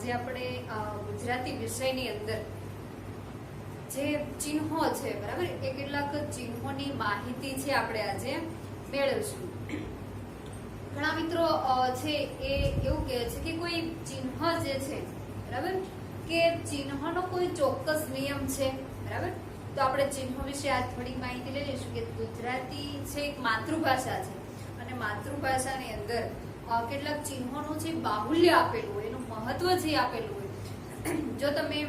આજે આપણે ગુજરાતી વિષયની અંદર જે ચિહ્નો છે, બરાબર, એ કેટલાક ચિહ્નોની માહિતી છે આપણે આજે મેળવીશું. ઘણા મિત્રો છે એ એવું કહે છે કે કોઈ ચિહ્ન જે છે, બરાબર, કે ચિહ્નનો કોઈ ચોક્કસ નિયમ છે, બરાબર. તો આપણે ચિહ્નો વિશે આજ થોડીક માહિતી લઈ લઈશું કે ગુજરાતી છે એક માતૃભાષા છે અને માતૃભાષાની અંદર કેટલાક ચિહ્નોનું જે બાહુલ્ય આપેલું હોય, એનું મહત્વ જે આપેલું હોય, જો તમે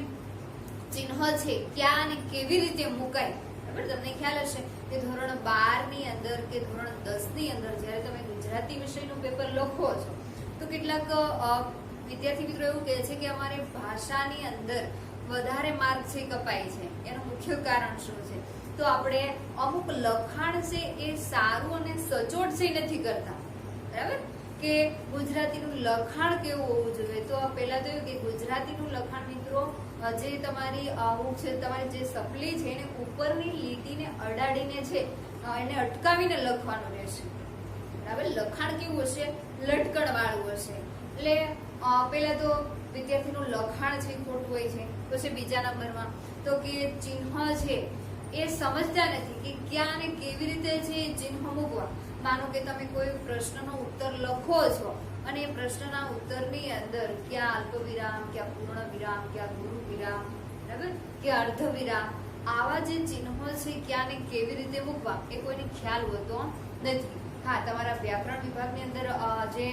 ચિહ્ન છે ક્યાં અને કેવી રીતે મુકાય, બરાબર, તમને ખ્યાલ હશે કે ધોરણ 12 ની અંદર કે ધોરણ 10 ની અંદર જ્યારે તમે ગુજરાતી વિષયનું પેપર લખો છો તો કેટલાક વિદ્યાર્થી મિત્રો એવું કહે છે કે અમારે ભાષાની અંદર વધારે માર્ક છે કપાય છે. એનું મુખ્ય કારણ શું છે? તો આપણે અમુક લખાણ છે એ સારું અને સચોટ છે નથી કરતા, બરાબર, કે ગુજરાતીનું લખાણ કેવું હોવું જોઈએ. તો પહેલા તો એવું કે ગુજરાતીનું લખાણ મિત્રો જે તમારી અમુક છે, તમારી જે સપલી છે એને ઉપરની લીટીને અડાડીને છે એને અટકાવીને લખવાનું રહેશે, બરાબર. લખાણ કેવું હશે? લટકણ વાળું હશે. એટલે પહેલા તો વિદ્યાર્થીનું લખાણ છે ખોટું હોય છે. પછી બીજા નંબરમાં તો કે ચિહ્ન છે એ સમજતા નથી કે ક્યાં અને કેવી રીતે છે એ ચિહ્ન મૂકવા. માનો કે તમે કોઈ પ્રશ્નનો ઉત્તર લખો છો અને એ પ્રશ્નના ઉત્તરની અંદર ક્યાં અલ્પ વિરામ, ક્યાં પૂર્ણ વિરામ, ક્યાં ગુરુ વિરામ, બરાબર, કે અર્ધ વિરામ, આવા જે ચિહ્નો છે ક્યાં ને કેવી રીતે મૂકવા એ કોઈને ખ્યાલ હોતો નથી. હા, તમારા વ્યાકરણ વિભાગની અંદર જે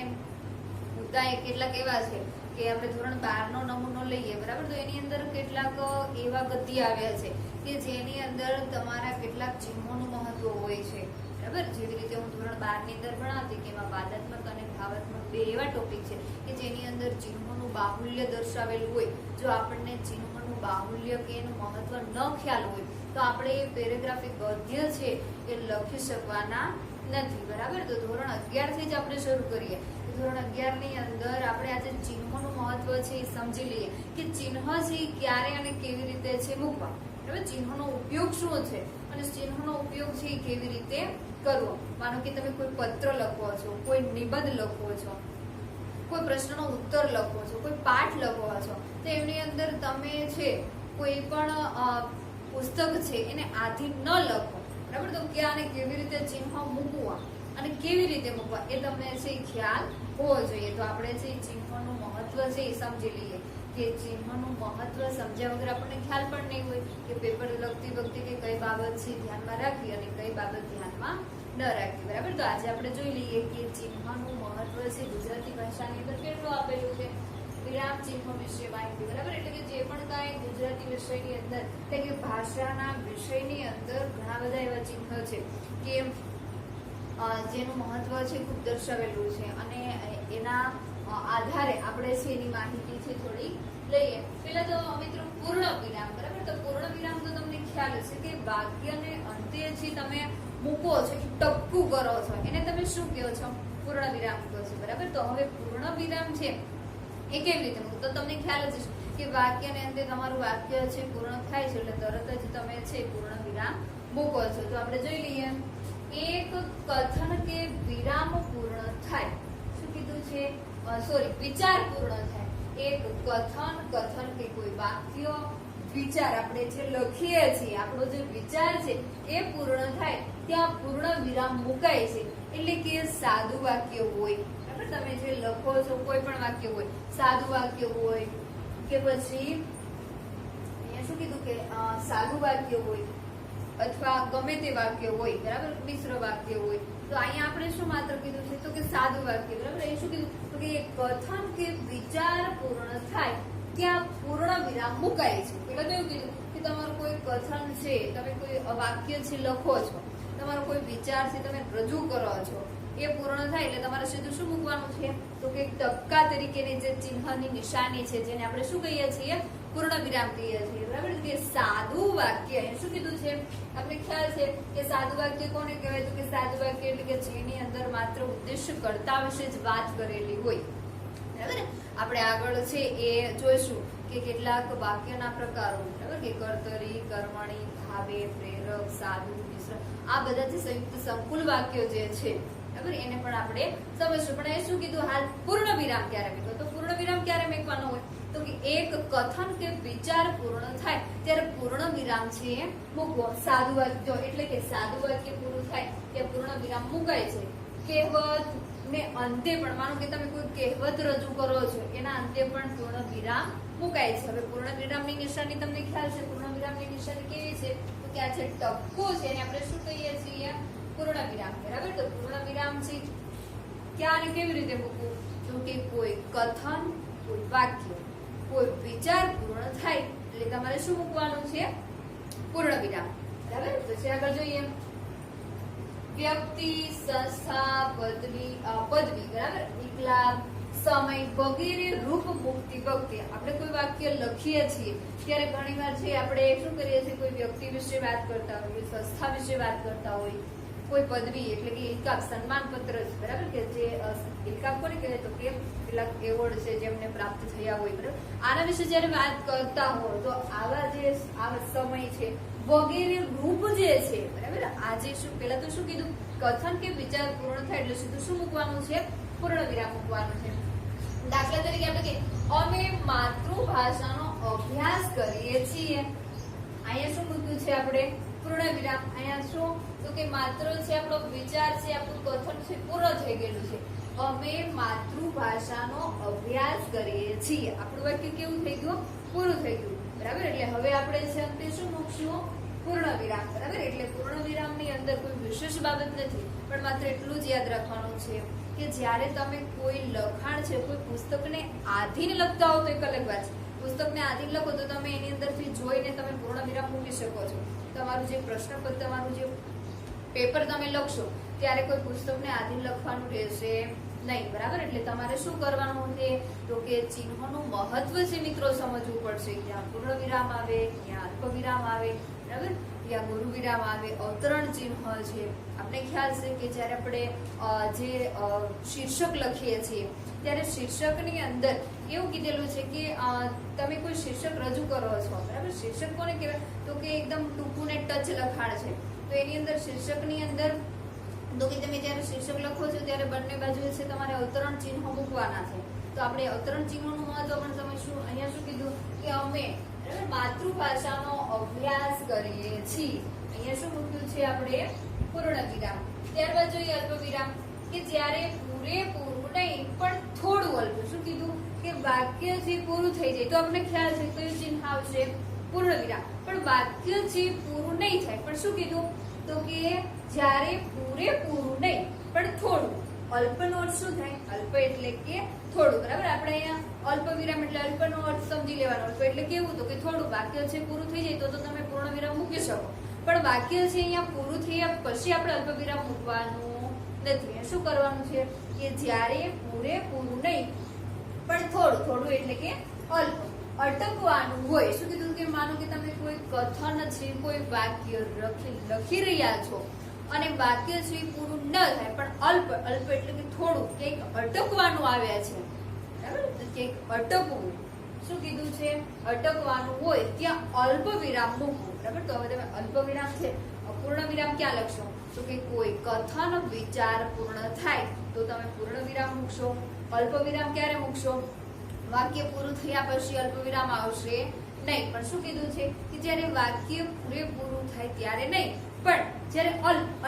મુદ્દા કેટલાક એવા છે કે આપણે ધોરણ 12 નો નમૂનો લઈએ, બરાબર, તો એની અંદર કેટલાક એવા ગદ્ય આવ્યા છે કે જેની અંદર તમારા કેટલાક ચિહ્નોનું મહત્વ હોય છે, બરાબર. જેવી રીતે હું ધોરણ 12 ની અંદર ભણાવતી કે એમાં વાદાત્મક અને ભાવાત્મક બે એવા ટોપિક છે કે જેની અંદર ચિહ્નોનું બાહુલ્ય દર્શાવેલું હોય. જો આપણને ચિહ્નોનું બાહુલ્ય કે એનું મહત્વ ન ખ્યાલ હોય તો આપણે એ પેરેગ્રાફિક ગદ્ય છે એ લખી શકવાના નથી, બરાબર. તો ધોરણ 11 થી જ આપણે શરૂ કરીએ. ધોરણ 11 ની અંદર આપણે આજે ચિહ્નોનું મહત્વ છે એ સમજી લઈએ કે ચિહ્ન છે ક્યારે અને કેવી રીતે છે મૂકવા, બરાબર. ચિહ્નોનો ઉપયોગ શું છે અને ચિહ્નોનો ઉપયોગ છે એ કેવી રીતે કરવો. માનો કે તમે કોઈ પત્ર લખો છો, કોઈ નિબંધ લખો છો, કોઈ પ્રશ્નનો ઉત્તર લખો છો, કોઈ પાઠ લખો છો, તો એની અંદર તમે છે કોઈ પણ પુસ્તક છે એને આધીન ન લખો, બરાબર. તો ક્યાં અને કેવી રીતે ચિહ્ન મૂકવા અને કેવી રીતે મૂકવા એ તમને છે ખ્યાલ હોવો જોઈએ. તો આપણે છે ચિહ્નોનું મહત્વ છે એ સમજી લઈએ કે ચિહ્નોનું મહત્વ સમજ્યા વગર આપણને ખ્યાલ પણ નહીં હોય કે પેપર લખતી વખતે કે કઈ બાબત છે ધ્યાનમાં રાખવી અને કઈ બાબત ધ્યાનમાં ન રાખવી, બરાબર. તો આજે આપણે જોઈ લઈએ કે ચિહ્નનું મહત્વ છે ગુજરાતી ભાષાની અંદર કેટલું આપેલું છે. વિરામ ચિહ્નો વિશે માહિતી, બરાબર. એટલે કે જે પણ કાંઈ ગુજરાતી વિષયની અંદર એટલે કે ભાષાના વિષયની અંદર ઘણા બધા એવા ચિહ્નો છે કે જેનું મહત્વ છે ખૂબ દર્શાવેલું છે અને એના આધારે આપણે છે એની માહિતી છે થોડી લઈએ. પેલા તો મિત્રો પૂર્ણ વિરામ, બરાબર. તો પૂર્ણ વિરામ તો તમને ખ્યાલ હશે કે વાક્યને અંતે જે તમે મૂકો છો, ટપકું કરો છો, એને તમે શું કહો છો? પૂર્ણ વિરામ કહો છો, બરાબર. તો હવે પૂર્ણ વિરામ છે એ કેવી રીતે મૂકો? તો તમને ખ્યાલ જ છે કે વાક્યને અંતે તમારું વાક્ય છે પૂર્ણ થાય છે એટલે તરત જ તમે છે પૂર્ણ વિરામ મૂકો છો. તો આપણે જોઈ લઈએ. એક કથન કે વિરામ પૂર્ણ થાય. શું કીધું છે? સોરી, વિચાર પૂર્ણ થાય. એક કથન કે કોઈ વાક્ય, વિચાર આપણે જે લખીએ છીએ, આપણો જે વિચાર છે એ પૂર્ણ થાય ત્યાં પૂર્ણ વિરામ મુકાય છે. એટલે કે સાદું વાક્ય હોય, બરાબર. તમે જે લખો છો કોઈ પણ વાક્ય હોય, સાદું વાક્ય હોય કે પછી અહીંયા શું કીધું કે સાદું વાક્ય હોય અથવા ગમે તે વાક્ય હોય, બરાબર, મિશ્ર વાક્ય હોય. તો અહીંયા આપણે શું માત્ર કીધું છે? તો કે સાદું વાક્ય, બરાબર. એ શું કીધું? તો કે કથન કે વિચાર પૂર્ણ થાય ત્યાં પૂર્ણ વિરામ મુકાય છે. પેલા તો એવું કીધું કે તમારું કોઈ કથન છે, તમે કોઈ વાક્ય છે લખો છો, તમારો કોઈ વિચાર છે તમે રજૂ કરો છો, એ પૂર્ણ થાય એટલે તમારે સીધું શું મૂકવાનું છે? તો કે ટપકા તરીકેની જે ચિહ્નની નિશાની છે જેને આપણે શું કહીએ છીએ? પૂર્ણ વિરામ કહીએ છીએ, બરાબર. કે સાદું વાક્ય એને શું કીધું છે? આપણે ખ્યાલ છે કે સાદું વાક્ય કોને કહેવાય? તો કે સાદું વાક્ય એટલે કે જેની અંદર માત્ર ઉદ્દેશ્ય કર્તા વિશે જ વાત કરેલી હોય, બરાબર. આપણે આગળ છે એ જોઈશું કે કેટલાક વાક્યના પ્રકારો, બરાબર, કે કર્તરી, કર્મણી, ભાવે, પ્રેરક, સાદું, મિશ્ર, આ બધા જે સંયુક્ત સંકુલ વાક્યો જે છે, બરાબર, એને પણ આપણે સમજશું. પણ એ શું કીધું? હાલ પૂર્ણ વિરામ ક્યારે મૂકવો? તો પૂર્ણ વિરામ ક્યારે મૂકવાનો હોય? તો તો કે એક કથન કે વિચાર પૂર્ણ થાય ત્યારે પૂર્ણ વિરામ છે એ મૂકવો. સાદું વાક્ય એટલે કે સાદું વાક્ય પૂરું થાય ત્યારે પૂર્ણ વિરામ મુકાય છે. કહેવત ને અંતે પણ માનો કે તમે કોઈ કહેવત રજૂ કરો છો એના અંતે પણ પૂર્ણ વિરામ મુકાય છે. હવે પૂર્ણ વિરામની નિશાની તમને ખ્યાલ છે. પૂર્ણ વિરામની નિશાની કેવી છે તો કે આ જે ટપકો છે એને આપણે શું કહીએ છીએ? પૂર્ણ વિરામ. બરાબર. તો પૂર્ણ વિરામ છે ક્યાં અને કેવી રીતે મૂકવું? તો કે કોઈ કથન, કોઈ વાક્ય, કોઈ વિચાર પૂર્ણ થાય એટલે તમારે શું મૂકવાનું છે? પૂર્ણ વિરામ. બરાબર. પછી આગળ જોઈએ. વ્યક્તિ, સંસ્થા, પદવી બરાબર, વિકલાંગ, સમય વગેરે રૂપ મુક્તિ વખતે આપણે કોઈ વાક્ય લખીએ છીએ ત્યારે ઘણીવાર છે આપણે શું કરીએ છીએ? કોઈ વ્યક્તિ વિશે વાત કરતા હોય, સંસ્થા વિશે વાત કરતા હોય, કોઈ પદવી એટલે કે ઇલકાબ સન્માન પત્ર છે. બરાબર. કે જે ઇલકાબ કોને કહેવાય? તો કે કેટલાક એવોર્ડ છે જેમને પ્રાપ્ત થયા હોય. બરાબર. આના વિશે જયારે વાત કરતા હોય તો આવા સમય છે વગેરે રૂપ જે છે. બરાબર. આજે શું પેલા તો શું કીધું? કથન કે વિચાર પૂર્ણ થાય એટલે સીધું શું મૂકવાનું છે? પૂર્ણ વિરામ મૂકવાનું છે. દાખલા તરીકે આપણે કે અમે માતૃભાષાનો અભ્યાસ કરીએ છીએ. અહીંયા શું મૂક્યું છે આપણે? પૂર્ણ વિરામ. અહીંયા શું તો કે માત્ર છે આપણો વિચાર છે, આપણું કથન છે પૂર્ણ થઈ ગયેલું છે. અમે માતૃભાષાનો અભ્યાસ કરીએ છીએ. આપણું વાક્ય કેવું થઈ ગયું? પૂરું થઈ ગયું. બરાબર. એટલે હવે આપણે છે અંતે શું મૂકશું? પૂર્ણ વિરામ. બરાબર. એટલે પૂર્ણ વિરામની અંદર કોઈ વિશેષ બાબત નથી, પણ માત્ર એટલું જ યાદ રાખવાનું છે કે જ્યારે તમે કોઈ લખાણ છે, કોઈ પુસ્તકને આધીન લખતા હો તો એક અલગ વાત છે. પુસ્તકને આધીન લખો તો તમે એની અંદરથી જોઈને તમે પૂર્ણ વિરામ મૂકી શકો છો. તમારું જે પ્રશ્નપત્ર, તમારું જે પેપર તમે લખશો ત્યારે કોઈ પુસ્તકને આધીન લખવાનું રહેશે નહીં. બરાબર. એટલે તમારે શું કરવાનું છે તો કે ચિહ્નોનું મહત્વ છે મિત્રો સમજવું પડશે. ક્યાં પૂર્ણ વિરામ આવે, ક્યાં અલ્પ વિરામ આવે. બરાબર. ત્યાં ગુરુ વિરામ આવે, અવતરણ ચિહ્ન છે. આપણે ખ્યાલ છે કે જ્યારે આપણે જે શીર્ષક લખીએ છીએ ત્યારે શીર્ષકની અંદર એવું કીધેલું છે કે તમે કોઈ શીર્ષક રજૂ કરો છો. બરાબર. શીર્ષક કોને કહેવાય? તો કે એકદમ ટૂંકું ને ટચ લખાણ છે. તો એની અંદર શીર્ષકની અંદર તો કે તમે જ્યારે શીર્ષક લખો છો ત્યારે બંને બાજુએ છે તમારે અવતરણ ચિહ્નો મૂકવાના છે. તો આપણે અવતરણ ચિહ્નોનું મહત્વ પણ સમજશું. અહીંયા શું કીધું કે અમે માતૃભાષાનો અભ્યાસ કરીએ છીએ. અહીંયા શું મૂક્યું છે આપણે? પૂર્ણ વિરામ. ત્યારબાદ જોઈએ અલ્પ વિરામ કે જ્યારે પૂરેપૂરું નહીં પણ થોડું અલ્પ. શું કીધું કે વાક્ય જે પૂરું થઈ જાય તો આપણે ખ્યાલ છે કયું ચિહ્ન આવશે? પૂર્ણ વિરામ. પણ વાક્ય જે પૂરું નહીં થાય પણ શું કીધું તો કે જ્યારે પૂરેપૂરું નહીં પણ થોડું. અલ્પનો અર્થ શું થાય? અલ્પ એટલે કે થોડું. બરાબર. આપણે અહીંયા અલ્પ વિરામ એટલે અલ્પનો અર્થ સમજી લેવાનો. અલ્પ એટલે કેવું? તો કે થોડું. વાક્ય છે પૂરું થઈ જાય તો તમે પૂર્ણ વિરામ મૂકી શકો, પણ વાક્ય છે અહીંયા પૂરું થયા પછી આપણે અલ્પ વિરામ મૂકવાનું નથી. શું કરવાનું છે કે જ્યારે પૂરેપૂરું નહીં પણ થોડું. થોડું એટલે કે અલ્પ. અટકવાનું હોય. શું કીધું કે માનો કે તમે કોઈ કથન છે, કોઈ વાક્ય લખી રહ્યા છો અને વાક્ય છે પૂરું ન થાય પણ અલ્પ. અલ્પ એટલે કે થોડું, કંઈક અટકવાનું આવ્યા છે. બરાબર. કંઈક અટકવું. શું કીધું છે? અટકવાનું હોય ત્યાં અલ્પ વિરામ મૂકવું. બરાબર. તો હવે તમે અલ્પ વિરામ છે, પૂર્ણ વિરામ ક્યાં લખશો? તો કે કોઈ કથન વિચાર પૂર્ણ થાય તો તમે પૂર્ણ વિરામ મૂકશો. અલ્પ વિરામ ક્યારે મૂકશો? વાક્ય પૂરું થયા પછી અલ્પ વિરામ આવશે નહીં. પણ શું કીધું છે કે જ્યારે વાક્ય પૂરેપૂરું થાય ત્યારે નહીં, પણ જ્યારે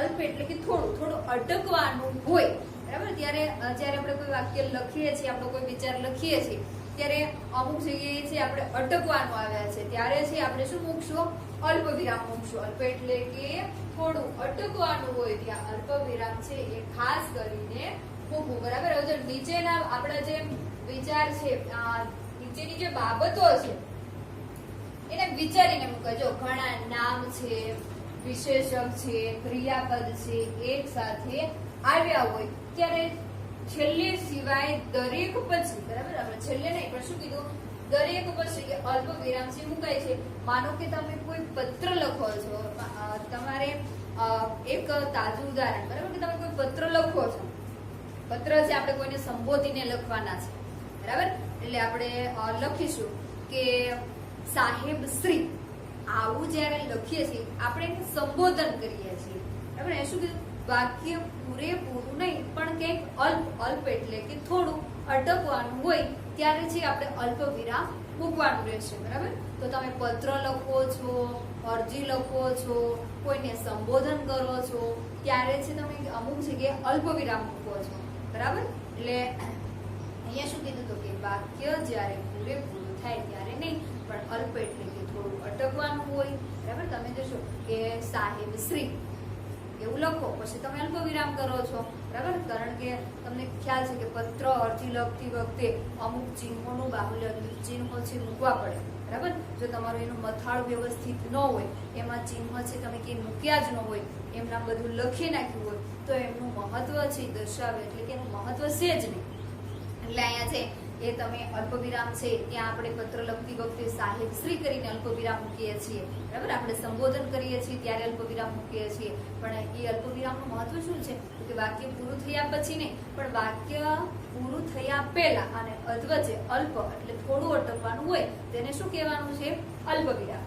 અલ્પ એટલે કે થોડું અટકવાનું હોય. બરાબર. ત્યારે જ્યારે આપણે કોઈ વાક્ય લખીએ છીએ, આપણો કોઈ વિચાર લખીએ છીએ ત્યારે અમુક જગ્યાએ છે આપણે અટકવાનું આવ્યા છે ત્યારે છે આપણે શું મૂકશું? અલ્પ વિરામ મૂકશું. અલ્પ એટલે કે થોડું અટકવાનું હોય ત્યાં અલ્પ વિરામ છે એ ખાસ કરીને મૂકવું. બરાબર. હવે નીચેના આપણા જે વિચાર છે, નીચેની જે બાબતો છે એને વિચારીને મૂકજો. ઘણા નામ છે, વિશેષક છે, ક્રિયાપદ છે એક સાથે આવ્યા હોય ત્યારે છેલ્લે સિવાય દરેક પછી. બરાબર. આપણે છેલ્લે નહીં પણ શું કીધું? દરેક પછી કે અલ્પ વિરામ છે મુકાય છે. માનો કે તમે કોઈ પત્ર લખો છો, તમારે એક તાજું ઉદાહરણ. બરાબર. કે તમે કોઈ પત્ર લખો છો, પત્ર છે આપણે કોઈને સંબોધીને લખવાના છે. બરાબર. એટલે આપણે લખીશું કે સાહેબ શ્રી. આવું જયારે લખીએ છીએ આપણે સંબોધન કરીએ છીએ. બરાબર. એ શું કીધું? વાક્ય પૂરેપૂરું નહીં પણ કંઈક અલ્પ. અલ્પ એટલે કે થોડું અટકવાનું હોય ત્યારે છે આપણે અલ્પ વિરામ મૂકવાનું રહેશે, બરાબર. તો તમે પત્ર લખો છો, અરજી લખો છો, કોઈને સંબોધન કરો છો, ત્યારે છે તમે અમુક જગ્યાએ અલ્પ વિરામ મૂકો છો, બરાબર. એટલે અહીંયા શું કીધું હતું કે વાક્ય જ્યારે પૂરેપૂરું થાય ત્યારે નહીં, પણ અલ્પ એટલે કે થોડું અટકવાનું હોય, બરાબર. તમે જોશો કે સાહેબ શ્રી એવું લખો, પછી તમે અલ્પ વિરામ કરો છો, બરાબર. કારણ કે તમને ખ્યાલ છે કે પત્ર અરજી લખતી વખતે અમુક ચિહ્નોનું બાહુલ્ય ચિહ્નો છે મૂકવા પડે, બરાબર. જો તમારું એનું મથાળું વ્યવસ્થિત ન હોય, એમાં ચિહ્ન છે તમે કે મૂક્યા જ ન હોય, એમના બધું લખી નાખ્યું હોય, તો એમનું મહત્વ છે દર્શાવે, એટલે કે એનું મહત્વ છે જ નહીં. એટલે અહીંયા છે એ તમે અલ્પ વિરામ છે ત્યાં આપણે પત્ર લખતી વખતે સાહેબ શ્રી કરીને અલ્પ વિરામ મૂકીએ છીએ, બરાબર. આપણે સંબોધન કરીએ છીએ ત્યારે અલ્પ વિરામ મૂકીએ છીએ, પણ એ અલ્પ વિરામનું મહત્વ શું છે કે વાક્ય પૂરું થયા પછી નહીં, પણ વાક્ય પૂરું થયા પહેલા અને અધવચ્ચે અલ્પ એટલે થોડું અટકવાનું હોય તેને શું કહેવાનું છે? અલ્પ વિરામ.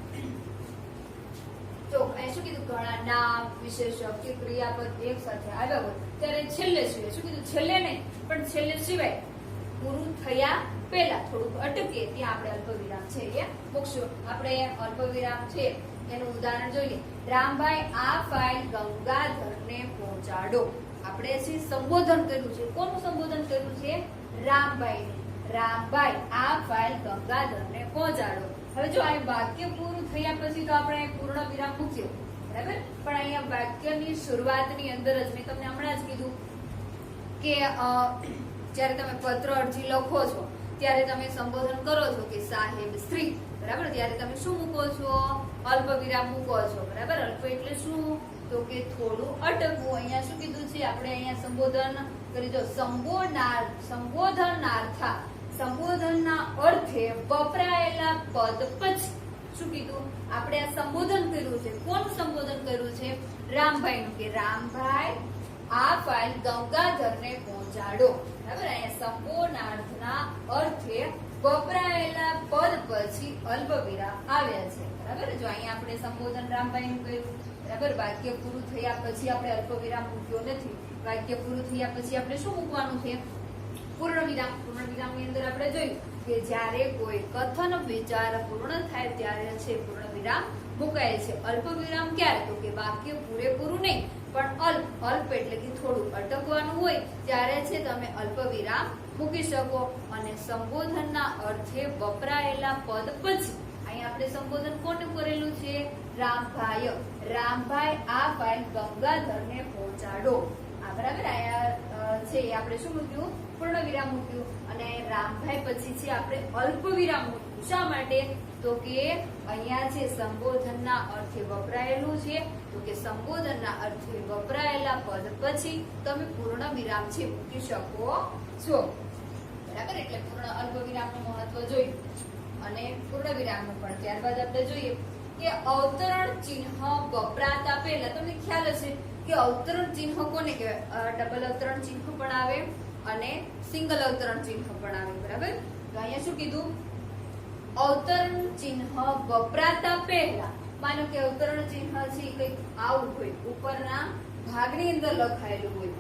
તો અહીંયા શું કીધું? ઘણા નામ, વિશેષક કે ક્રિયાપદ એક સાથે આવ્યા હોય ત્યારે છેલ્લે સિવાય શું કીધું? છેલ્લે નહીં, પણ છેલ્લે સિવાય પૂરું થયા પહેલા થોડુંક અટકે ત્યાં આપણે અલ્પ વિરામ છે એ મૂકશું. આપણે અલ્પ વિરામ છે એનું ઉદાહરણ જોઈ લઈએ. રામભાઈ આ ફાઇલ ગંગાધરને પહોંચાડો. આપણે જે સંબોધન કર્યું છે, કોનું સંબોધન કર્યું છે? રામભાઈ. રામભાઈ આ ફાઇલ ગંગાધરને પહોંચાડો. હવે જો આ વાક્ય પૂરું થયા પછી તો આપણે પૂર્ણ વિરામ મૂક્યો, બરાબર. પણ અહીંયા વાક્યની શરૂઆતની અંદર જ મેં તમને હમણાં જ કીધું કે જ્યારે તમે પત્ર અરજી લખો છો ત્યારે તમે સંબોધન કરો છો કે સાહેબ શ્રી, બરાબર. ત્યારે તમે શું મૂકો છો? અલ્પ વિરામ મૂકો છો, બરાબર. અલ્પ એટલે શું? તો કે થોડું અટકવું. અહીંયા શું કીધું છે? આપણે અહીંયા સંબોધન કરી દો. સંબોધનાર્થા, સંબોધનના અર્થે વપરાયેલા પદ પછી શું કીધું? આપણે આ સંબોધન કર્યું છે. કોનું સંબોધન કર્યું છે? રામભાઈનું. કે રામભાઈ આ ફાઇલ ગંગાધરને પહોંચાડો, બરાબર. અહીંયા સંબોધનાર્થના અર્થે વપરાયેલા પદ પછી અલ્પ વિરામ આવ્યા છે, બરાબર. જો અહીંયા આપણે સંબોધન રામભાઈનું કર્યું, બરાબર. વાક્ય પૂરું થયા પછી આપણે અલ્પ વિરામ મૂક્યો નથી. વાક્ય પૂરું થયા પછી આપણે શું મૂકવાનું છે? પૂર્ણ વિરામ. પૂર્ણ વિરામની અંદર આપણે જોયું કે જ્યારે કોઈ કથન વિચાર પૂર્ણ થાય ત્યારે છે પૂર્ણ વિરામ મુકાય છે. અલ્પ વિરામ ક્યારે? તો કે વાક્ય પૂરેપૂરું નહીં, પણ અલ્પ એટલે કે થોડું અટકવાનું હોય ત્યારે છે તમે અલ્પ વિરામ મૂકી શકો. અને સંબોધનના અર્થે વપરાયેલા પદ પછી અહીં આપણે સંબોધન કોને કરેલું છે? રામભાઈ. રામભાઈ આ ફાઇલ ગંગાધરને પહોંચાડો. આ બરાબર. અહીંયા છે આપણે શું મૂક્યું? પૂર્ણ વિરામ મૂક્યું. અને રામભાઈ પછી છે આપણે અલ્પ વિરામ મૂક્યું. શા માટે? તો કે અહીંયા છે સંબોધનના અર્થે વપરાયેલું છે, તો કે સંબોધનના અર્થે વપરાયેલા પદ પછી તમે પૂર્ણ વિરામ છે મૂકી શકો છો, બરાબર. એટલે પૂર્ણ અલ્પ વિરામનું મહત્વ જોયું અને પૂર્ણ વિરામનું પણ. ત્યારબાદ આપણે જોઈએ કે અવતરણ ચિહ્ન વપરાતા પહેલા તમને ખ્યાલ હશે કે અવતરણ ચિહ્ન કોને કહેવાય? ડબલ અવતરણ ચિહ્ન પણ આવે અને સિંગલ અવતરણ ચિહ્ન પણ આવે, બરાબર. તો અહીંયા શું કીધું? અવતરણ ચિહ્ન વપરાતા પહેલા, માનો કે અવતરણ ચિહ્ન છે કંઈક આવું હોય, ઉપરના ભાગની અંદર લખાયેલું હોય.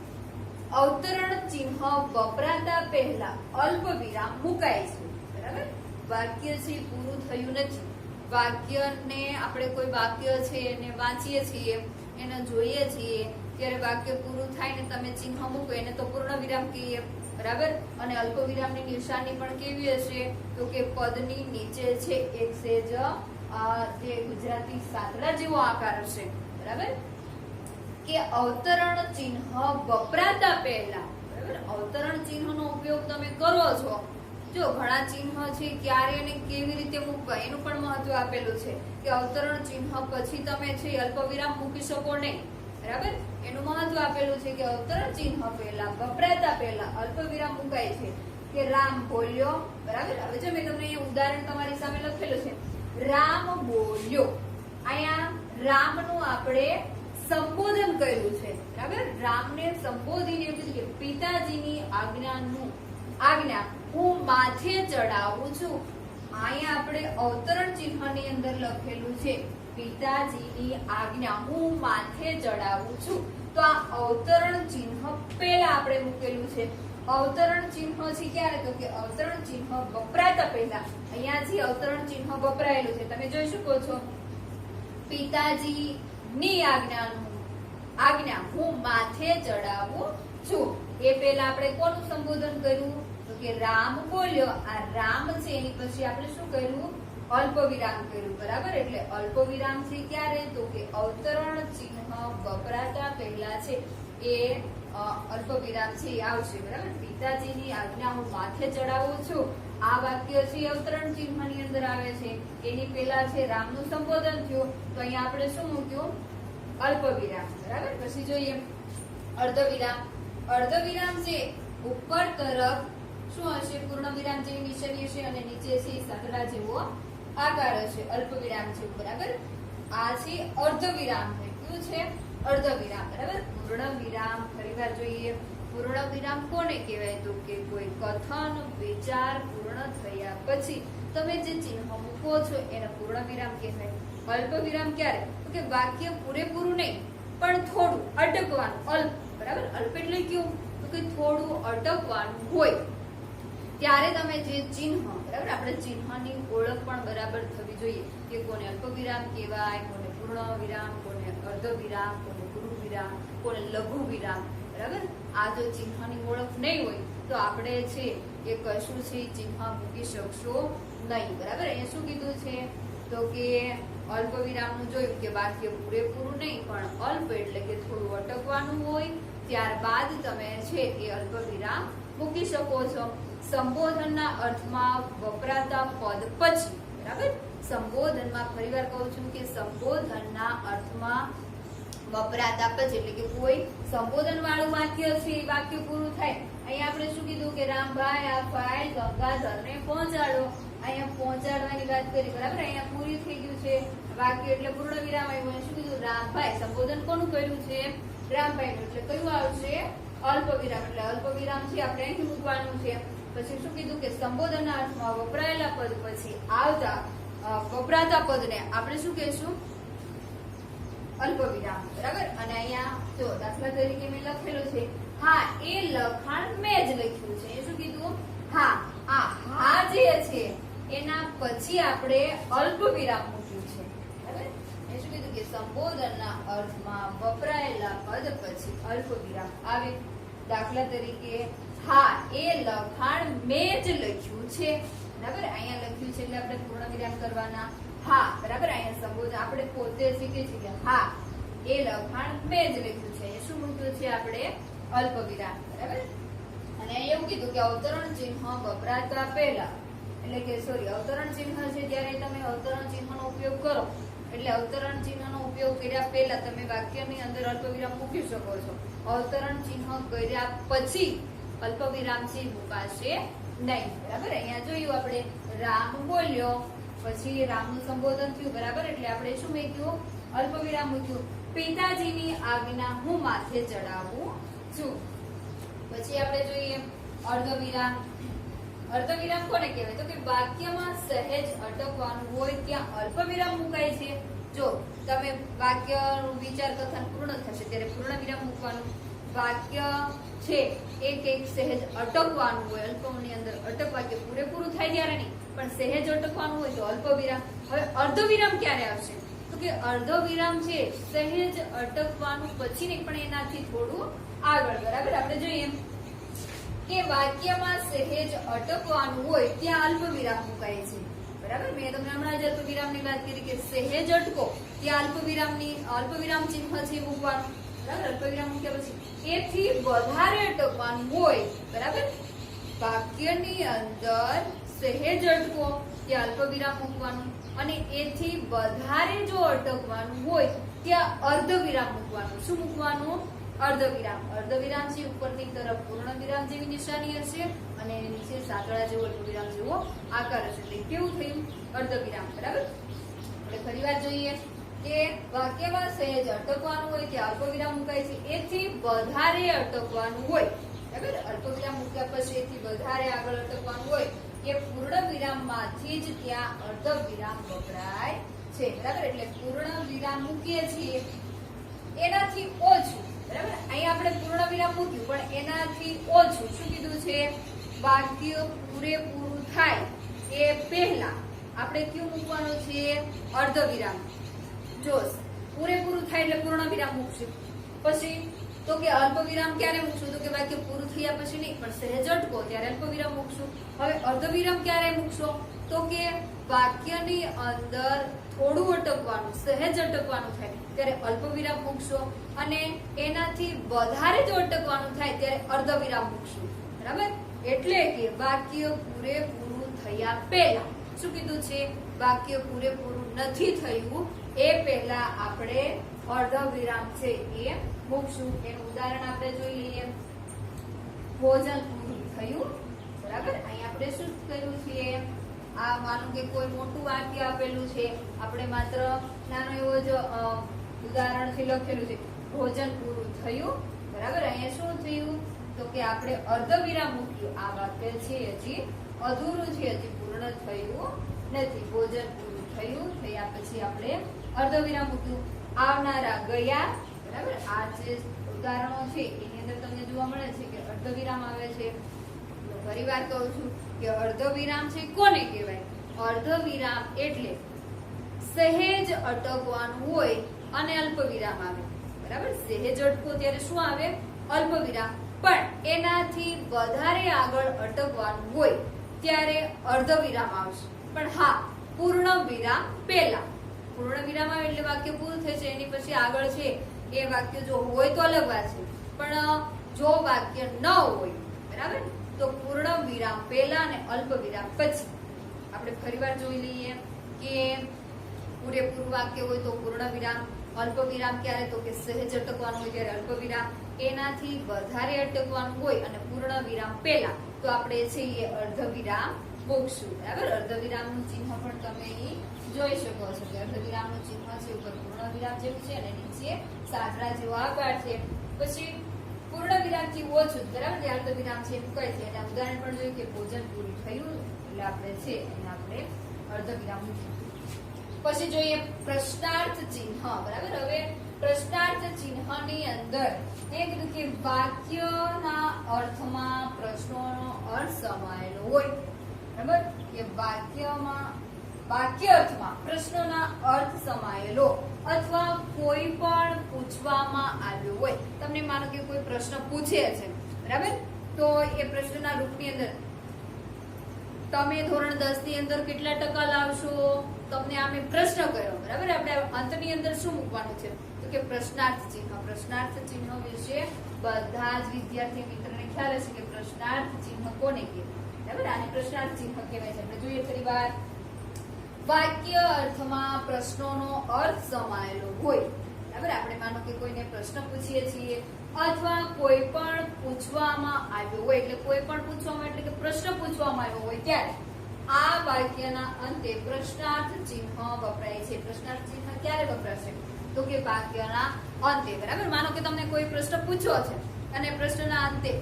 અવતરણ ચિહ્ન વપરાતા પહેલા અલ્પ વિરામ મુકાય છે, બરાબર. વાક્ય છે પૂરું થયું નથી. વાક્યને આપણે કોઈ વાક્ય છે એને વાંચીએ છીએ, એને જોઈએ છીએ, ત્યારે વાક્ય પૂરું થાય ને તમે ચિહ્ન મૂકો એને તો પૂર્ણ વિરામ કહીએ, બરાબર. અને અલ્પ વિરામની નિશાની પણ કેવી હશે? તો કે પદની નીચે છે એક સેજ જે ગુજરાતી સાતડા જેવો આકાર હશે, બરાબર. કે અવતરણ ચિહ્ન વપરાતા પહેલા, બરાબર. અવતરણ ચિહ્નનો ઉપયોગ તમે કરો છો. જો ઘણા ચિહ્ન છે ક્યારે અને કેવી રીતે મૂકવા એનું પણ મહત્વ આપેલું છે કે અવતરણ ચિહ્ન પછી તમે છે અલ્પ વિરામ મૂકી શકો નહીં, બરાબર. એનું મહત્વ આપેલું છે કે અવતરણ ચિહ્ન પહેલા વપરાતા પહેલા અલ્પ વિરામ મુકાય છે. કે રામ બોલ્યો, બરાબર. હવે જો મેં તમને અહીંયા ઉદાહરણ તમારી સામે લખેલું છે, રામ બોલ્યો. અહીંયા રામનું આપણે સંબોધન કર્યું છે, બરાબર. રામને સંબોધીને એવું કીધું કે પિતાજીની આજ્ઞા હું માથે ચડાવું છું. અહીંયા આપણે અવતરણ ચિહ્નની અંદર લખેલું છે પિતાજીની આજ્ઞા હું માથે ચડાવું છું. તો આ અવતરણ ચિહ્ન પહેલા આપણે મૂકેલું છે. અવતરણ ચિહ્નો છે ક્યારે તો કે અવતરણ ચિહ્ન વપરાતા પહેલા અહીંયા જે અવતરણ ચિહ્ન વપરાયેલું છે તમે જોઈ શકો છો પિતાજી ની આજ્ઞા હું માથે ચડાવું છું એ પહેલા આપણે કોનું સંબોધન કર્યું તો કે રામ બોલ્યો આ રામ છે એની પછી આપણે શું કર્યું અલ્પ વિરામ કર્યું બરાબર એટલે અલ્પ વિરામ છે ક્યારે તો કે અવતરણ ચિહ્ન વપરાતા પહેલા છે એ અલ્પ વિરામ છે એ આવશે બરાબર પિતાજીની આજ્ઞા હું માથે ચડાવું છું આ વાક્ય છે અવતરણ ચિહ્નની અંદર આવે છે એની પહેલા છે રામનું સંબોધન થયું તો અહીંયા આપણે શું મૂક્યું અલ્પ વિરામ બરાબર પછી જોઈએ અર્ધ વિરામ છે ઉપર તરફ શું હશે પૂર્ણ વિરામ જેવી નિશાની હશે અને નીચે છે સાંકડા જેવો આકાર હશે અલ્પ વિરામ છે બરાબર આ છે અર્ધ વિરામ કયું છે અર્ધ વિરામ બરાબર પૂર્ણ વિરામ ફરીવાર જોઈએ પૂર્ણ વિરામ કોને કહેવાય તો કે કોઈ કથન વિચાર પૂર્ણ થયા પછી તમે જે ચિહ્ન મૂકો છો એને પૂર્ણ વિરામ કહેવાય અલ્પ વિરામ ક્યારે તો કે વાક્ય પૂરેપૂરું નહીં પણ થોડું અટકવાનું અલ્પ બરાબર અલ્પ એટલે કેવું તો કે થોડું અટકવાનું હોય ત્યારે તમે જે ચિહ્ન બરાબર આપણે ચિહ્નની ઓળખ પણ બરાબર થવી જોઈએ કે કોને અલ્પ વિરામ કહેવાય કોને પૂર્ણ વિરામ કોને અર્ધ વિરામ કોને ગુરુ વિરામ કોને લઘુ વિરામ બરાબર આ જો ચિહ્નની ઓળખ નહીં હોય તો આપણે છે એ કશું છે ચિહ્ન મૂકી શકશો નહીં બરાબર અહીંયા શું કીધું છે તો કે અલ્પ વિરામનું જોયું કે વાક્ય પૂરેપૂરું નહીં પણ અલ્પ એટલે કે થોડું અટકવાનું હોય ત્યારબાદ તમે છે એ અલ્પ વિરામ મૂકી શકો છો સંબોધનના અર્થમાં વપરાતા પદ પછી બરાબર સંબોધનમાં ફરીવાર કહું છું કે સંબોધનના અર્થમાં વપરાતા પછી એટલે કે કોઈ સંબોધન વાળું વાક્ય છે એ વાક્ય પૂરું થાય અહીંયા આપણે શું કીધું કે રામભાઈ આ ફાઇલ ગંગાધરને પહોંચાડો અહીંયા પહોંચાડવાની વાત કરી બરાબર અહીંયા પૂરી થઈ ગયું છે વાક્ય એટલે પૂર્ણ વિરામ આવ્યું શું કીધું રામભાઈ સંબોધન કોનું કર્યું છે રામભાઈ એટલે કયું આવશે અલ્પ વિરામ એટલે અલ્પ વિરામ છે આપણે અહીંથી મૂકવાનું છે પછી શું કીધું કે સંબોધનના અર્થમાં વપરાયેલા પદ પછી આવતા વપરાતા પદને આપણે શું કહેશું અલ્પ વિરામ બરાબર અને અહીંયા જો દાખલા તરીકે મેં લખેલું છે હા એ લખાણ મેં જ લખ્યું છે એ શું કીધું હા જે છે એના પછી આપણે અલ્પ વિરામ મૂક્યું છે બરાબર એ શું કીધું કે સંબોધનના અર્થમાં વપરાયેલા પદ પછી અલ્પ વિરામ આવે દાખલા તરીકે હા એ લખાણ મેં જ લખ્યું છે બરાબર અહીંયા લખ્યું છે એટલે આપણે પૂર્ણ વિરામ કરવાના હા બરાબર અહીંયા સંબોધન આપણે પોતે શીખીએ છીએ કે હા એ લખાણ મેં જ લખ્યું છે એ શું મૂક્યું છે આપણે અલ્પ વિરામ બરાબર અને એવું કીધું કે અવતરણ ચિહ્ન વપરાતા પહેલા એટલે કે અવતરણ ચિહ્ન છે ત્યારે તમે અવતરણ ચિહ્નનો ઉપયોગ કરો એટલે અવતરણ ચિહ્નનો ઉપયોગ કર્યા પહેલા તમે વાક્યની અંદર અલ્પ વિરામ મૂકી શકો છો અવતરણ ચિહ્ન કર્યા પછી અલ્પ વિરામ છે મુકાશે નહીં બરાબર અહીંયા જોયું આપણે રામ બોલ્યો પછી રામનું સંબોધન થયું બરાબર એટલે આપણે શું મૂક્યું અલ્પ વિરામ મૂક્યું પિતાજીની આજ્ઞા હું માથે ચડાવું છું પછી આપણે જોઈએ અર્ધવિરામ અર્ધવિરામ કોને કહેવાય તો કે વાક્યમાં સહેજ અટકવાનું હોય ત્યાં અલ્પ વિરામ મુકાય છે જો તમે વાક્યનું વિચાર કથન પૂર્ણ થશે ત્યારે પૂર્ણ વિરામ મૂકવાનું વાક્ય છે એ કંઈક સહેજ અટકવાનું હોય અલ્પની અંદર અટક વાક્ય પૂરેપૂરું થાય ત્યારે નહીં પણ સહેજ અટકવાનું હોય તો અલ્પ વિરામ હવે અર્ધવિરામ ક્યારે આવશે તો કે અર્ધવિરામ છે સહેજ અટકવાનું પછી નહીં પણ એનાથી થોડું આગળ બરાબર આપણે જોઈએ કે વાક્યમાં સહેજ અટકવાનું હોય ત્યાં અલ્પ વિરામ મુકાય છે બરાબર મેં તમને હમણાં જ અલ્પ વિરામની વાત કરી કે સહેજ અટકો ત્યાં અલ્પ વિરામ ચિહ્ન છે મૂકવાનું બરાબર અલ્પ વિરામ મૂક્યા પછી એથી વધારે અટકવાનું હોય બરાબર વાક્યની અંદર સહેજ અટકો ત્યાં અલ્પ વિરામ મૂકવાનું અને એથી વધારે જો અટકવાનું હોય ત્યાં અર્ધ વિરામ મૂકવાનું શું મૂકવાનું અર્ધવિરામ છે ઉપરની તરફ પૂર્ણ વિરામ જેવી નિશાની હશે અને નીચે સાંકળા જેવો અલ્પવિરામ જેવો આકાર હશે એટલે કેવું થયું અર્ધવિરામ બરાબર એટલે ફરીવાર જોઈએ કે વાક્યમાં સહેજ અટકવાનું હોય ત્યાં અલ્પવિરામ મુકાય છે એથી વધારે અટકવાનું હોય બરાબર અલ્પવિરામ મૂક્યા પછી એથી વધારે આગળ અટકવાનું હોય એ પૂર્ણ વિરામમાંથી જ ત્યાં અર્ધવિરામ વપરાય છે બરાબર એટલે પૂર્ણ વિરામ મૂકીએ છીએ એનાથી ઓછું બરાબર. અહીં આપણે પૂર્ણ વિરામ મૂક્યું પણ એનાથી ઓછું શું કીધું છે? વાક્ય પૂરેપૂરું થાય એ પહેલા આપણે કયું મૂકવાનું છે? અર્ધ વિરામ. જો પૂરેપૂરું થાય એટલે પૂર્ણ વિરામ મૂકશું. પછી તો કે અલ્પ વિરામ ક્યારે મૂકશું? તો કે વાક્ય પૂરું થયા પછી નહીં, પણ સહેજ અટકો ત્યારે અલ્પ વિરામ મૂકશું. હવે અર્ધ વિરામ ક્યારે મૂકશો? તો કે વાક્યની અંદર થોડું અટકવાનું, સહેજ અટકવાનું થાય ત્યારે અલ્પ વિરામ મૂકશો, અને એનાથી વધારે જો અટકવાનું થાય ત્યારે અર્ધ વિરામ મૂકશું. બરાબર. એટલે કે વાક્ય પૂરેપૂરું થયા પહેલા શું કીધું છે? વાક્ય પૂરેપૂરું નથી થયું એ પહેલા આપણે અર્ધ વિરામ છે એ મૂકશું. એનું ઉદાહરણ આપણે જોઈ લઈએ. ભોજન પૂરું થયું. બરાબર. અહીં આપણે શું કર્યું છે? આ માનો કે કોઈ મોટું વાક્ય આપેલું છે, આપણે માત્ર નાનો એવો જ ઉદાહરણથી લખેલું છે ભોજન પૂરું થયું. બરાબર. અહીંયા શું થયું? તો કે આપણે અર્ધ વિરામ મૂક્યું. આ વાક્ય છે હજી અધૂરું છે, હજી પૂર્ણ થયું નથી. ભોજન પૂરું થયું થયા પછી આપણે અર્ધ વિરામ મૂક્યું. આવનારા ગયા. બરાબર. આ જે ઉદાહરણો છે એની અંદર તમને જોવા મળે છે કે અર્ધ વિરામ આવે છે. ફરી વાર કહું છું કે અર્ધ વિરામ છે કોને કહેવાય? અર્ધ વિરામ એટલે સહેજ અટકવાનું હોય અને અલ્પ વિરામ આવે. બરાબર. સહેજ અટકો ત્યારે શું આવે? અલ્પ વિરામ. પણ એનાથી વધારે આગળ અટકવાનું હોય ત્યારે અર્ધ વિરામ આવશે. પણ હા, પૂર્ણ વિરામ પહેલા. પૂર્ણ વિરામ આવે એટલે વાક્ય પૂરું થશે, એની પછી આગળ છે એ વાક્ય જો હોય તો અલગ વાત છે, પણ જો વાક્ય ન હોય, બરાબર, તો પૂર્ણ વિરામ પહેલા અને અલ્પ વિરામ પછી. આપણે ફરીવાર જોઈ લઈએ કે પૂરેપૂરું વાક્ય હોય તો પૂર્ણ વિરામ, અલ્પ વિરામ ક્યારે? તો કે સહેજ અટકવાનું હોય ત્યારે અલ્પ વિરામ, એનાથી વધારે અટકવાનું હોય અને પૂર્ણ વિરામ પહેલા તો આપણે છે એ અર્ધ વિરામ મૂકશું. બરાબર. અર્ધ વિરામનું ચિહ્ન પણ તમે અહીં જોઈ શકો છો કે અર્ધ વિરામનું ચિહ્ન છે ઉપર પૂર્ણ વિરામ જેવું છે અને નીચે સાંકડા જેવો આકાર છે. પછી પૂર્ણ વિરામથી ઓછું, બરાબર, અર્ધ વિરામ છે મુકાય છે. એના ઉદાહરણ પણ જોયું કે ભોજન પૂરું થયું એટલે આપણે છે એને આપણે અર્ધ વિરામ મૂકીશું. પછી જોઈએ પ્રશ્નાર્થ ચિહ્ન. બરાબર. હવે પ્રશ્નાર્થ ચિહ્નની અંદર કીધું કે વાક્યના અર્થમાં પ્રશ્નોનો અર્થ સમાયેલો હોય. બરાબર. કે વાક્ય અર્થમાં પ્રશ્નોના અર્થ સમાયેલો અથવા કોઈ પણ પૂછવામાં આવ્યો હોય. તમને માનો કે કોઈ પ્રશ્ન પૂછે છે, બરાબર, તો એ પ્રશ્નના રૂપની અંદર તમે ધોરણ 10 ની અંદર કેટલા ટકા લાવશો? તમને આમે પ્રશ્ન કર્યો. બરાબર. આપણે અંતની અંદર શું મૂકવાનું છે? તો કે પ્રશ્નાર્થ ચિહ્ન. પ્રશ્નાર્થ ચિહ્ન વિશે બધા જ વિદ્યાર્થી મિત્રોને ખ્યાલ હશે કે પ્રશ્નાર્થ ચિહ્ન કોને કહેવાય. બરાબર. આને પ્રશ્નાર્થ ચિહ્ન કહેવાય છે. આપણે જોઈએ ફરીવાર. વાક્ય અર્થમાં પ્રશ્નોનો અર્થ સમાયેલો હોય. બરાબર. આપણે માનો કે કોઈને પ્રશ્ન પૂછીએ છીએ અથવા કોઈ પણ પૂછવામાં આવ્યો હોય, એટલે કોઈ પણ પૂછવામાં એટલે કે પ્રશ્ન પૂછવામાં આવ્યો હોય ત્યારે આ વાક્યના અંતે પ્રશ્નાર્થ ચિહ્ન વપરાય છે. પ્રશ્નાર્થ ચિહ્ન ક્યારે વપરાશે? તો કે વાક્યના અંતે. બરાબર. માનો કે તમને કોઈ પ્રશ્ન પૂછ્યો છે અને પ્રશ્નના અંતે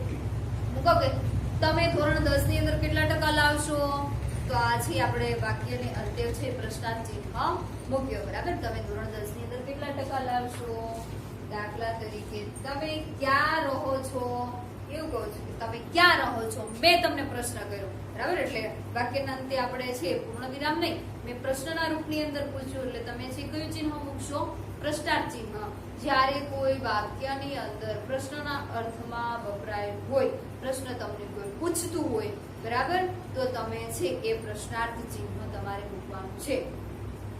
મૂકો કે તમે ધોરણ 10 ની અંદર કેટલા ટકા લાવશો? તો આ છે આપણે વાક્યને અંતે છે પ્રશ્નાર્થ ચિહ્ન મૂક્યો. બરાબર. તમે ધોરણ 10 ની અંદર કેટલા ટકા લાવશો? દાખલા તરીકે તમે ક્યાં રહો છો? એવું કહું છું કે તમે ક્યાં રહો છો? મેં તમને પ્રશ્ન કર્યો. બરાબર. એટલે વાક્યના અંતે આપણે છે પૂર્ણ વિરામ નહીં, મેં પ્રશ્નના રૂપની અંદર પૂછ્યું એટલે તમે છે કયું ચિહ્ન મૂકશો? પ્રશ્નાર્થ ચિહ્ન. જ્યારે કોઈ વાક્યની અંદર પ્રશ્નના અર્થમાં વપરાયેલ હોય, પ્રશ્ન તમને કોઈ પૂછતું હોય, બરાબર, તો તમે છે એ પ્રશ્નાર્થ ચિહ્ન તમારે મૂકવાનું છે.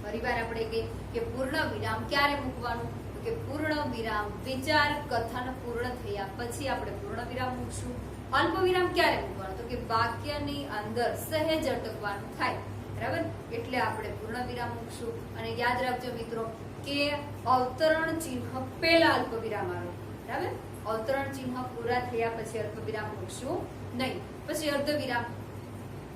ફરીવાર આપણે કહીએ કે પૂર્ણ વિરામ ક્યારે મૂકવાનું? કે પૂર્ણ વિરામ વિચાર કથન પૂર્ણ થયા પછી આપણે પૂર્ણ વિરામ મૂકશું. અલ્પ વિરામ ક્યારે મૂકવાનું? તો કે વાક્યની અંદર સહેજ અટકવાનું થાય. બરાબર. એટલે આપણે પૂર્ણ વિરામ મૂકશું. અને યાદ રાખજો મિત્રો કે અવતરણ ચિહ્ન પહેલા અલ્પ વિરામ આવે. બરાબર. અવતરણ ચિહ્ન પૂરા થયા પછી અલ્પ વિરામ મૂકશું નહીં. પછી અર્ધ વિરામ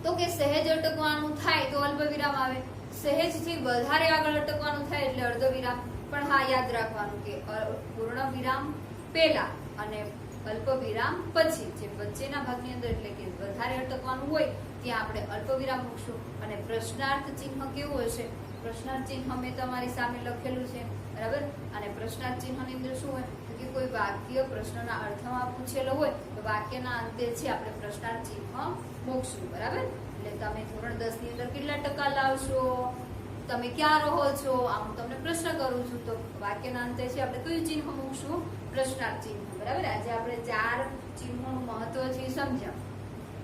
તો કે સહેજ અટકવાનું થાય તો અલ્પ વિરામ આવે, સહેજથી વધારે આગળ અટકવાનું થાય એટલે અર્ધ વિરામ. પણ હા, યાદ રાખવાનું કે પૂર્ણ વિરામ પહેલા અને અલ્પ વિરામ પછી, જે વચ્ચેના ભાગની અંદર એટલે કે વધારે અટકવાનું હોય ત્યાં આપણે અલ્પ વિરામ મૂકશું. અને પ્રશ્નાર્થ ચિહ્ન કેવું હશે? પ્રશ્નાર્થ ચિહ્ન મેં તમારી સામે લખેલું છે. બરાબર. અને પ્રશ્નાર્થ ચિહ્નની અંદર શું હોય? તો કે કોઈ વાક્ય પ્રશ્નના અર્થમાં પૂછેલો હોય તો વાક્યના અંતે છે આપણે પ્રશ્નાર્થ ચિહ્ન મૂકશું, બરાબર. એટલે તમે ધોરણ 10 ની અંદર કેટલા ટકા લાવશો, તમે ક્યાં રહો છો, આમ હું તમને પ્રશ્ન કરું છું તો વાક્યના અંતે છે આપણે કયું ચિહ્ન મૂકશું, પ્રશ્નાર્થ ચિહ્ન, બરાબર. આજે આપણે 4 ચિહ્નોનું મહત્વ છે સમજ્યા.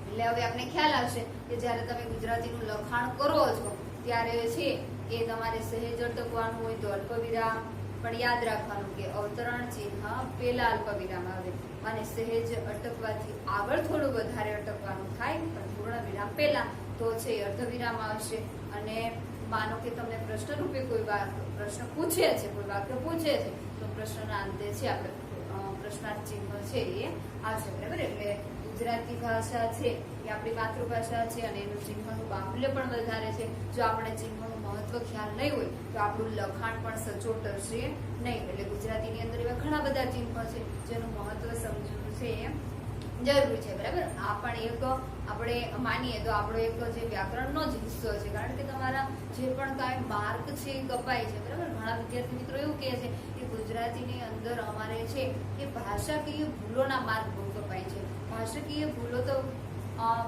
એટલે હવે આપણે ખ્યાલ આવશે કે જ્યારે તમે ગુજરાતીનું લખાણ કરો છો ત્યારે છે એ તમારે સહેજ અટકવાનું હોય તો અલ્પવિરામ, પણ યાદ રાખવાનું કે અવતરણ ચિહ્ન પહેલા અલ્પવિરામ આવે અને સહેજ અટકવાથી આગળ થોડું વધારે અટકવાનું થાય પણ પૂર્ણ વિરામ પહેલા તો છે અર્ધવિરામ આવશે. અને માનો કે તમને પ્રશ્ન રૂપે કોઈ પ્રશ્ન પૂછે છે, કોઈ વાક્ય પૂછે છે તો પ્રશ્નના અંતે છે આપણે પ્રશ્નાર્થ ચિહ્ન છે એ આવશે, બરાબર. એટલે ગુજરાતી ભાષા છે એ આપણી માતૃભાષા છે અને એનું ચિહ્નનું બાહુલ્ય પણ વધારે છે. જો આપણે ચિહ્નનું મહત્વ ખ્યાલ નહીં હોય તો આપણું લખાણ પણ સચોટ હશે નહીં. એટલે ગુજરાતીની અંદર એવા ઘણા બધા ચિહ્નો છે જેનું મહત્વ સમજવું છે એ જરૂરી છે, બરાબર. આ પણ એક આપણે માનીએ તો આપણો એક જે વ્યાકરણનો જ હિસ્સો છે, કારણ કે તમારા જે પણ કાંઈ માર્ક છે એ કપાય છે, બરાબર. ઘણા વિદ્યાર્થી મિત્રો એવું કહે છે કે ગુજરાતીની અંદર અમારે છે એ ભાષાકીય ભૂલોના માર્ક બહુ કપાય છે. ભાષાકીય ભૂલો તો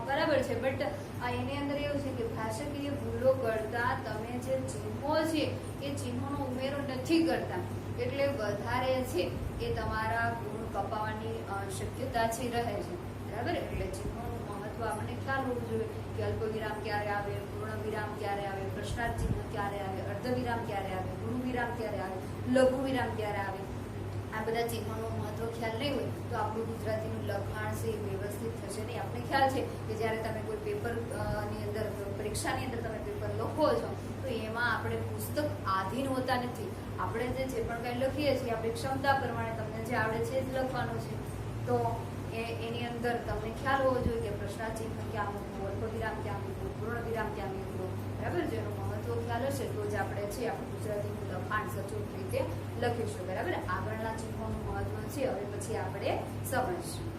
બરાબર છે, બટ એની અંદર એવું છે કે ભાષાકીય ભૂલો કરતા તમે જે ચિહ્નો છે એ ચિહ્નોનો ઉમેરો નથી કરતા, એટલે વધારે છે એ તમારા ગુણ કપાવાની શક્યતા છે રહે છે, બરાબર. એટલે ચિહ્નોનું મહત્વ આપણને ખ્યાલ હોવું જોઈએ કે અલ્પવિરામ ક્યારે આવે, પૂર્ણ વિરામ ક્યારે આવે, પ્રશ્નાર્થ ચિહ્ન ક્યારે આવે, અર્ધવિરામ ક્યારે આવે, ગુરુ વિરામ ક્યારે આવે, લઘુ વિરામ ક્યારે આવે. આ બધા ચિહ્નોનું મહત્વ ખ્યાલ નહીં હોય તો આપણું ગુજરાતીનું લખાણ છે એ વ્યવસ્થિત થશે નહીં. આપણે ખ્યાલ છે કે જ્યારે તમે કોઈ પેપર ની અંદર પરીક્ષાની અંદર તમે પેપર લખો છો તો એમાં આપણે પુસ્તક આધીન હોતા નથી. આપણે જે પણ કંઈ લખીએ છીએ આપણી ક્ષમતા પ્રમાણે તમને જે આવડે છે જ લખવાનું છે. તો એની અંદર તમને ખ્યાલ હોવો જોઈએ કે પ્રશ્નાર્થ ચિહ્ન ક્યાં મૂકવું, અલ્પવિરામ ક્યાં મૂકવું, પૂર્ણ વિરામ ક્યાં મૂકવું, બરાબર. જેનું મહત્વ ખ્યાલ હશે તો જ આપણે છે આપણું ગુજરાતીનું લખાણ સચોટ રીતે લખીશું, બરાબર. આગળના ચિહ્નોનું મહત્વ છે હવે પછી આપણે સમજીશું.